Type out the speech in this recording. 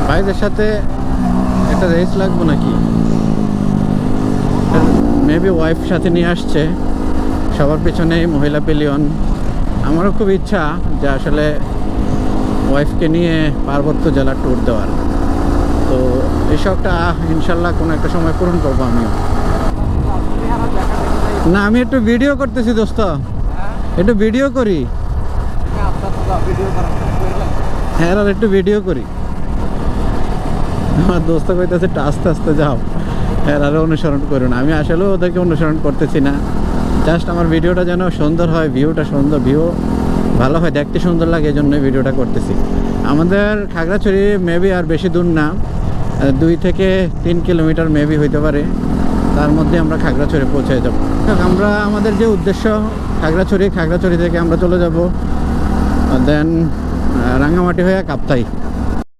ভাইদের সাথে একটা রেস লাগবো নাকি, মেবি ওয়াইফ সাথে নিয়ে আসছে, সবার পেছনেই মহিলা পেলিয়ন। আমারও খুব ইচ্ছা যে আসলে ওয়াইফকে নিয়ে পার্বত্য জেলা ট্যুর দেওয়ার, তো এই শখটা ইনশাল্লাহ কোনো একটা সময় পূরণ করবো আমিও। না আমি একটু ভিডিও করতেছি দোস্ত, একটু ভিডিও করি, হ্যাঁ আর একটু ভিডিও করি। আমার দোস্ত কইতেছে আস্তে আস্তে যাও, হ্যাঁ আরও অনুসরণ করুন। আমি আসলেও ওদেরকে অনুসরণ করতেছি না, জাস্ট আমার ভিডিওটা যেন সুন্দর হয়, ভিউটা সুন্দর, ভিউ ভালো হয়, দেখতে সুন্দর লাগে, এই জন্যই ভিডিওটা করতেছি। আমাদের খাগড়াছড়ি মেবি আর বেশি দূর না, 2 থেকে 3 কিলোমিটার মেবি হইতে পারে, তার মধ্যে আমরা খাগড়াছড়ি পৌঁছে যাব। আমরা আমাদের যে উদ্দেশ্য খাগড়াছড়ি থেকে আমরা চলে যাব দেন রাঙামাটি হয়ে কাপ্তাই।